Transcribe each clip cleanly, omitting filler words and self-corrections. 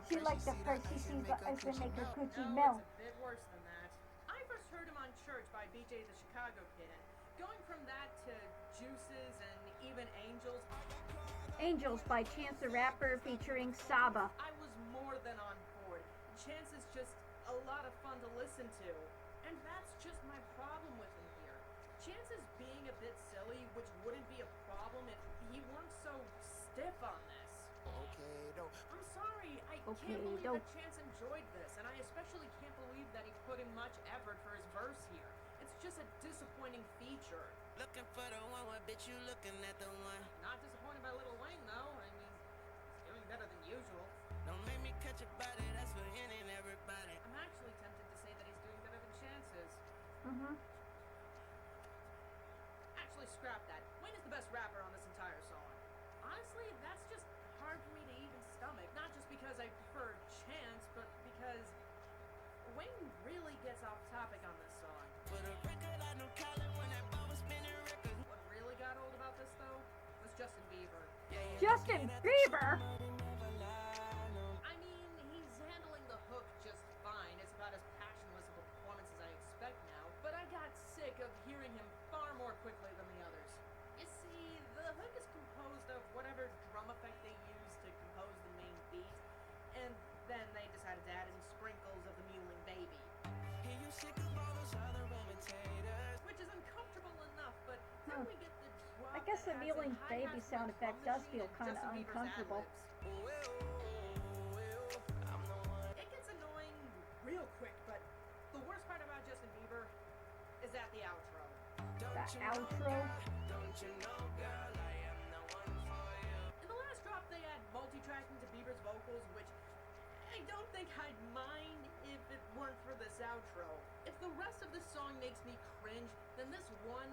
She liked the first she sees the ice and make her coochie No, melt. it's a bit worse than that. I first heard him on Church by BJ the Chicago Kid. Going from that to Juices and even Angels. Angels by Chance the Rapper featuring Saba. I was more than on board. Chance is just a lot of fun to listen to. And that's just my problem with him here. Chance is being a bit silly, which wouldn't be a problem if he weren't so stiff on this. I'm sorry, I can't believe that Chance enjoyed this, and I especially can't believe that he put in much effort for his verse here. It's just a disappointing feature. Looking for the one, what bitch you looking at the one? Not disappointed by Lil Wayne though. I mean, he's doing better than usual. Don't make me catch a body, that's for any and everybody. I'm actually tempted to say that he's doing better than Chance is. Actually, scrap that. Wayne is the best rapper on this entire song. Honestly, that's just hard for me to even stomach. Not just because I prefer Chance, but because Wayne really gets off topic on this song. For the record, I knew Colin when that ball was spinning records. What really got old about this, though, was Justin Bieber. Justin Bieber? I mean, he's handling the hook just fine. It's about as passionless of a performance as I expect now, but I got sick of hearing him far more quickly than the others. You see, the hook is composed of whatever drum effect they use to compose the main beat, and then they decided to add in sprinkles of the mewling baby. Hear you sick of all those other imitators. Which is uncomfortable enough, but then we get the drop. I guess the that adds mewling a baby high-half sound drum effect does machine feel and kind of Justin Bieber's uncomfortable. ad-libs. I'm the one. It gets annoying real quick, but the worst part about Justin Bieber is at the outro. The outro? Don't you know, girl, I am the one for you. In the last drop, they add multi-tracking to Bieber's vocals, which I don't think I'd mind if it weren't for this outro. If the rest of this song makes me cringe, then this one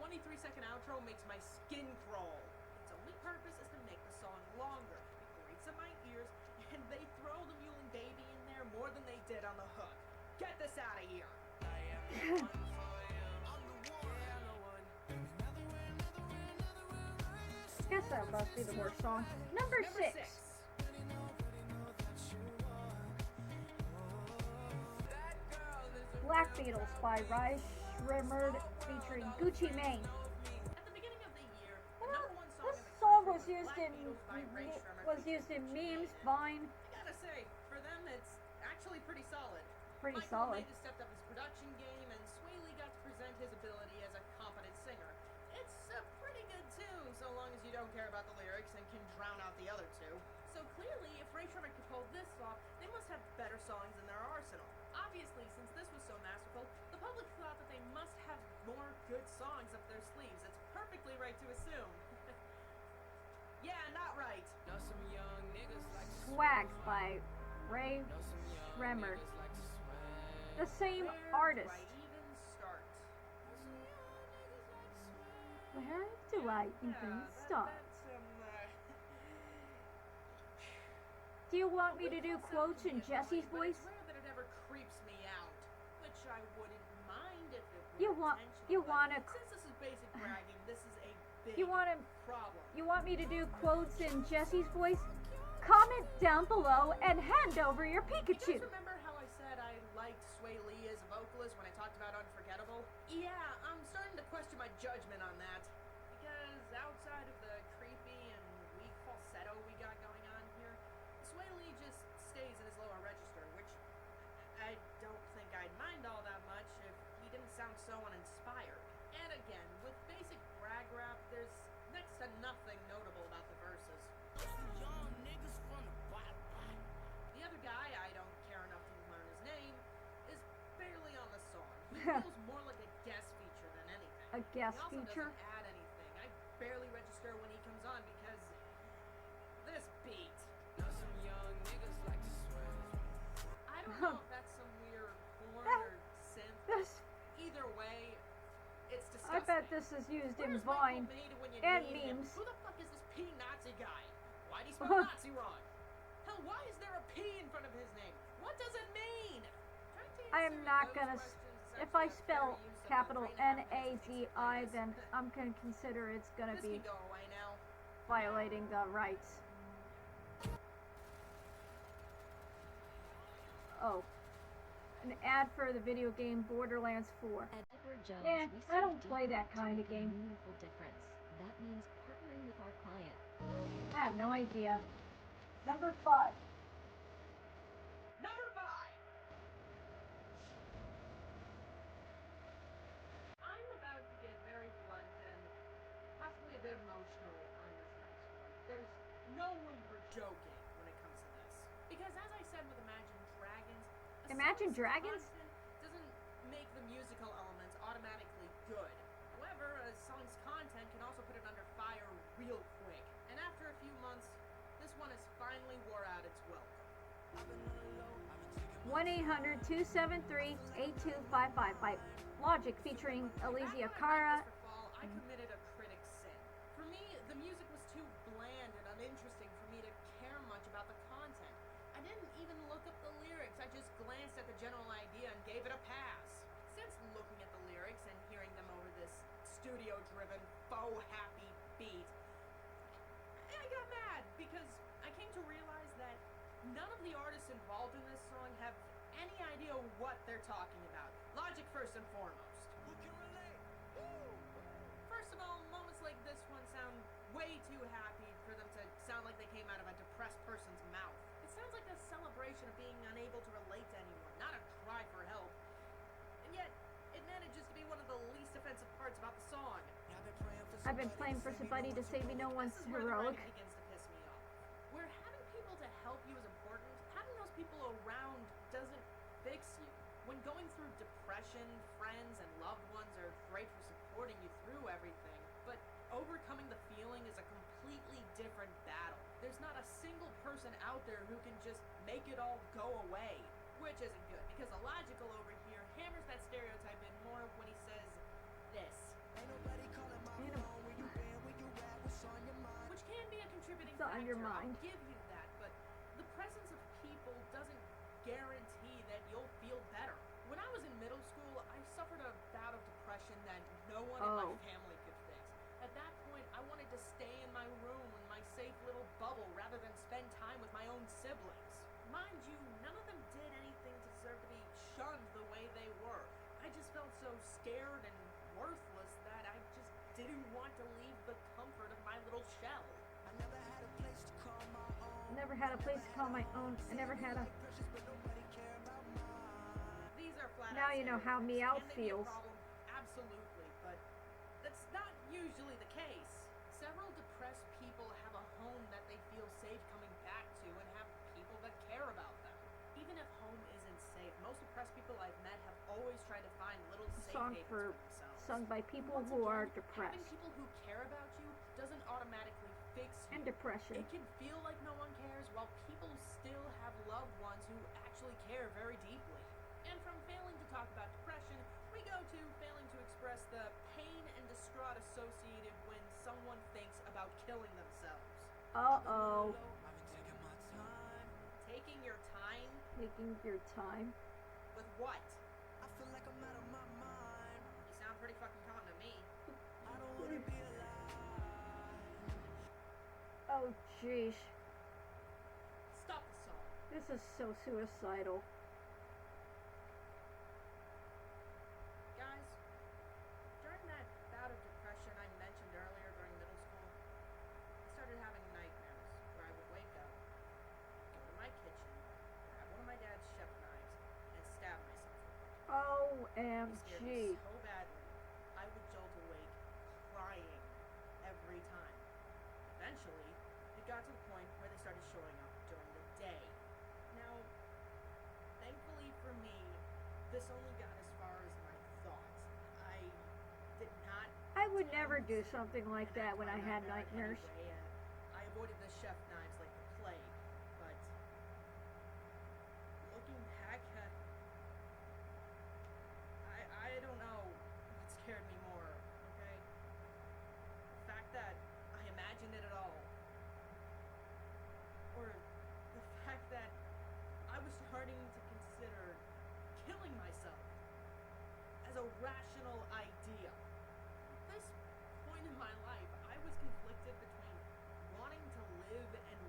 23-second outro makes my skin crawl. Its only purpose is to make the song longer. It grates on my ears, and they throw the mewling baby in there more than they did on the hook. Get this out of here! I am the one for you. I'm the one. Yeah, I'm the one. I guess that must be the worst song. Number 6. Black Beatles by Rise Shrimmered featuring Gucci Mane. At the beginning of the year, the number one song This in the song country was used Black in Beatles by Ray Shremmer was used in memes, Vine. I gotta say, for them, it's actually pretty solid. Pretty Michael solid. May stepped up his production game, and Sway Lee got to present his ability as a competent singer. It's a pretty good tune, so long as you don't care about the lyrics and can drown out the other two. So clearly, if Ray Shremmer could pull this off, they must have better songs in their arsenal. Obviously, since this was so masterful, the public thought that they must have more good songs up their sleeves. It's perfectly right to assume. Yeah, not right. Know some young niggas like to Swag by Ray Know some young Shremmer. niggas like to swag. The same Where artist. do I even start? Where do I even start? Do you want me to do quotes in Jesse's voice? It's rare that it ever creeps me out, which I wouldn't mind if it were You intentional, but wanna since this is basic bragging, this is a big you wanna problem. you want me to do quotes in Jesse's voice? Comment down below and hand over your You Pikachu. guys remember how I said I liked Sway Lee as a vocalist when I talked about Unforgettable? Yeah, I'm starting to question my judgment on that. Because outside of the creepy and weak falsetto we got going on here, Sway Lee just stays in his lower register, which I don't think I'd mind all that much if he didn't sound so uninspired. And again, with basic brag rap, there's next to nothing notable about the verses. Young niggas from the bottom. The other guy, I don't care enough to learn his name, is barely on the song. He feels more like a guest feature than anything. A guest He also feature? doesn't add anything. I barely register when he comes on because this beat. Know some young niggas like to swag. I don't know if that's some weird horn or synth. This Either way, it's I disgusting. bet this is used in Where's Vine Michael May when you and need him? memes. Who the fuck is this P Nazi guy? Why'd he spell Nazi wrong? Hell, why is there a P in front of his name? What does it mean? I am not gonna if I spell capital Nazi, then I'm gonna consider it's gonna This be can go away now. violating the rights. Oh, an ad for the video game Borderlands 4. At Edward Jones, Yeah, we I don't see play that different kind to of make a game. meaningful difference. That means partnering with our client. I have no idea. Number 5. Number 5. I'm about to get very blunt and possibly a bit emotional on this next one. There's no room for joking when it comes to this. Because as I said with Imagine Dragons, a Imagine song's Dragons? content doesn't make the musical elements automatically good. However, a song's content can also put it under fire real quick. And after a few months, this one has finally wore out its welcome. 1-800-273-8255 by Logic featuring Alicia Cara. After I wrote this for fall, I committed a critic's sin. For me, the music was too bland and uninteresting for me to care much about the content. I didn't even look up the lyrics. I just glanced at the general idea and gave it a pass. Since looking at the lyrics and hearing them over this studio-driven, faux-happy beat, I got mad because I came to realize that none of the artists involved in this song have any idea what they're talking about. Logic first and foremost. Who can relate? First of all, moments like this one sound way too happy for them to sound like they came out of a depressed person's mouth. It sounds like a celebration of being unable to relate to anyone, not a cry for help. And yet, it manages to be one of the least offensive parts about the song. I've been playing for somebody to save me. No one's This is where the heroic. writing begins to piss me off. Where having people to help you is important, having those people around doesn't fix you. When going through depression, friends and loved ones are great for supporting you through everything, but overcoming the feeling is a completely different battle. There's not a single person out there who can just make it all go away, which isn't good, because the Logical over here hammers that stereotype in more when he says this. Ain't nobody calling my Ain't no- phone when you been, where you at, what's on your mind? Which can be a contributing It's on your factor, mind. I'll give you that, but the presence of people doesn't guarantee that you'll feel better. When I was in middle school, I suffered a bout of depression that no one in my Oh. family could fix. At that point, I wanted to stay in my room in my safe little bubble rather than spend time with my own siblings. Mind you, none of them did anything to deserve to be shunned the way they were. I just felt so scared and worthless that I just didn't want to leave the comfort of my little shell. I never had a place to call my own. Never had a place to call my own. I never had a. Precious, but nobody care about mine. These are flat Now out you know how stereotypes. Meow Can they be a feels. problem? Absolutely, but that's not usually the case. Several depressed people have a home that they feel safe coming back to and have people that care about them. Even if home isn't safe, most depressed people I've met have always tried to find little safe Song havens for themselves. sung by people Once who again, are having depressed people who care about you doesn't automatically fix you. and depression. It can feel like no one cares while people still have loved ones who actually care very deeply. And from failing to talk about depression, we go to failing to express the pain and distraught associated when someone thinks about killing themselves. Uh-oh. I've been taking my time. Taking your time Taking your time. with what? I feel like I'm out of my mind. You sound pretty fucking calm to me. I don't wanna be alive. Oh, jeez. Stop the song. This is so suicidal. Guys, during that bout of depression I mentioned earlier during middle school, I started having nightmares where I would wake up, go to my kitchen, grab one of my dad's chef knives, and stab myself with it. It scared me OMG. so badly, I would jolt awake, crying every time. Eventually, it got to the point where they started showing up during the day. Now, thankfully for me, this only got as far as my thoughts. I did not I would never do something like that when I had nightmares. anyway, I avoided the chef knives like the plague, but looking back, I don't know what scared me more, okay? The fact that I imagined it at all, or the fact that I was starting to consider killing myself as a rational idea. At this point in my life, I was conflicted between wanting to live and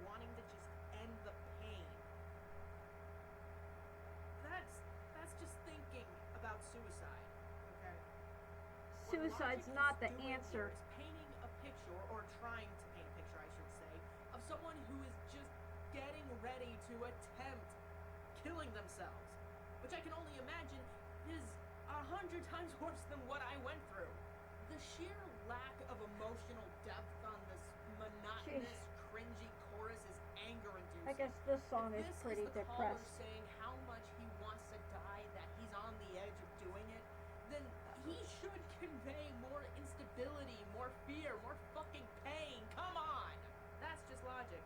suicide's logic not he's the doing answer. here is painting a picture, or trying to paint a picture, I should say, of someone who is just getting ready to attempt killing themselves, which I can only imagine is 100 times worse than what I went through. The sheer lack of emotional depth on this monotonous, cringy chorus is anger-inducing. I guess this song If is this pretty is the caller depressed. saying how much he wants to die, that he's on the edge of doing it, then he should convey more instability, more fear, more fucking pain. Come on! That's just logic.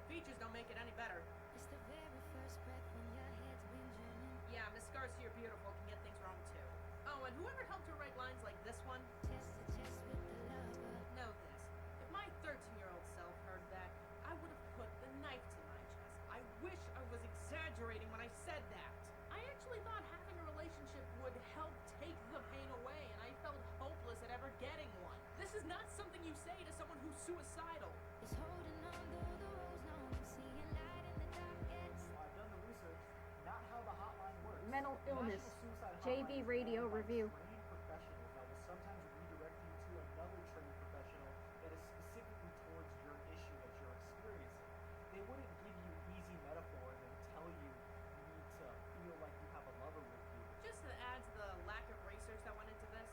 Features don't make it any better. It's the very first breath when your head's been dreaming. Yeah, Miss Garcia Beautiful can get things wrong too. Oh, and whoever helped her write lines like this one, Chest to chest with the lover. know this. If my 13-year-old self heard that, I would have put the knife to my chest. I wish I was exaggerating when I said that. I actually thought having a relationship would help take the pain away, and I felt hopeless at ever getting one. This is not something you say to someone who's suicidal. It's holding on though the road's long and seeing light in the darkest. I've done the research, not how the hotline works. Mental The illness. National Suicide JV Hotline is Radio run by Review. trained professionals that will sometimes redirect you to another trained professional that is specifically towards your issue that you're experiencing. They wouldn't give you easy metaphors and tell you need to feel like you have a lover with you. Just to add to the lack of research that went into this.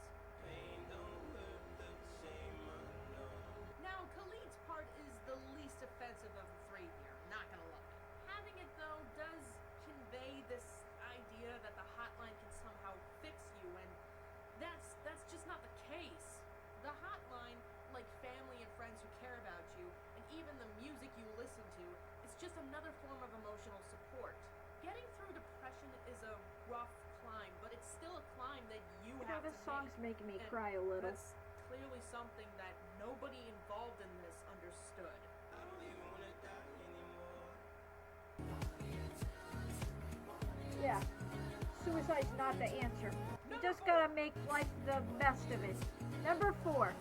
Now, Khalid's part is the least offensive of the three here, not gonna lie. Having it, though, does convey this idea that the hotline can somehow fix you, and that's just not the case. The hotline, like family and friends who care about you, and even the music you listen to, is just another form of emotional support. Getting through depression is a rough climb, but it's still a climb that you You know, have this to song's make. making me And cry a little. That's clearly something that nobody involved in this understood. Yeah. Suicide's not the answer. You just gotta make life the best of it. Number 4.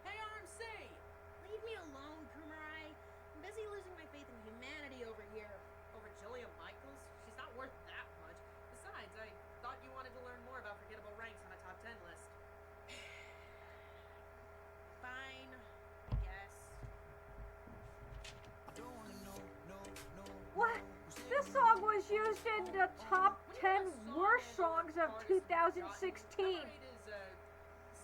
Hey RMC! Leave me alone, Kumerai. I'm busy losing my faith in humanity over here. Over Jillian Michaels? She's not worth that much. Besides, I thought you wanted to learn more about forgettable ranks on a top 10 list. Fine, I guess. What? This song was used in the top 10 worst songs of 2016. Number 8 is a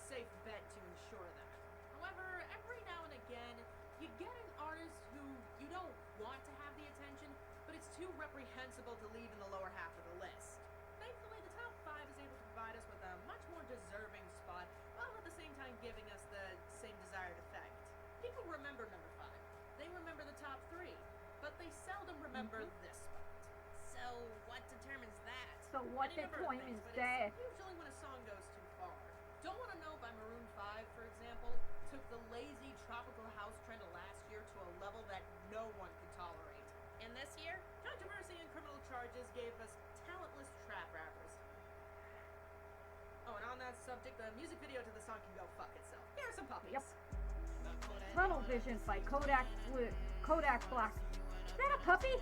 safe bet to ensure that. However, every now and again, you get an artist who you don't want to have the attention, but it's too reprehensible to leave in the lower half of the list. Thankfully, the top 5 is able to provide us with a much more deserving spot, while at the same time giving us the same desired effect. People remember number 5. They remember the top 3, but they seldom remember this spot. So, what determines that? So what Any number of determines things, but that? it's usually when a song goes too far. Don't Want to Know by Maroon 5, for example, took the lazy tropical house trend of last year to a level that no one could tolerate. And this year, controversy and criminal charges gave us talentless trap rappers. Oh, and on that subject, the music video to the song can go fuck itself. Here are some puppies. Yep. Tunnel Vision by Kodak Black. Is that a puppy?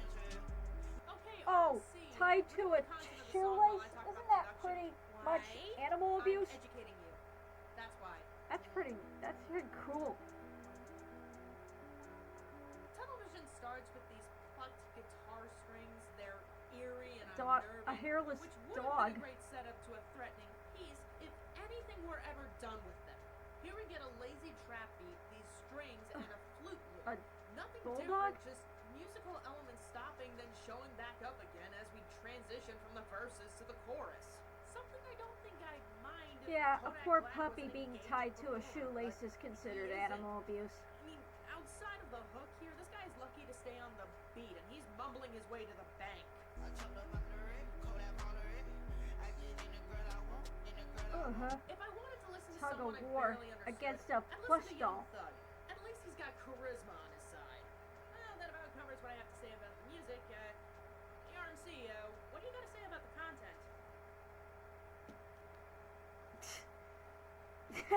Okay, Oh, RC, tied to a read the content of the song shoelace? while I talk about Isn't that production. pretty much Why? animal abuse? I'm educating you. That's why. That's pretty cool. Tunnel Vision starts with these plucked guitar strings. They're eerie and Dog, unnerving, a hairless which would dog. have been a great setup to a threatening piece if anything were ever done with them. Here we get a lazy trap beat, these strings, and a flute loop. A Nothing bulldog? different, just musical elements stopping then showing back up again as we transition from the verses to the chorus. Something I don't think I'd mind if Yeah, a Kodak poor Black puppy wasn't being engaged tied to a before, shoelace but is considered he isn't. animal abuse. I mean, outside of the hook here, this guy's lucky to stay on the beat, and he's mumbling his way to the bank. If I wanted to listen to Tug someone of I war barely understood, against a I'd listen plush to Young doll. Thug. At least he's got charisma on his side. Well, that about covers what I have to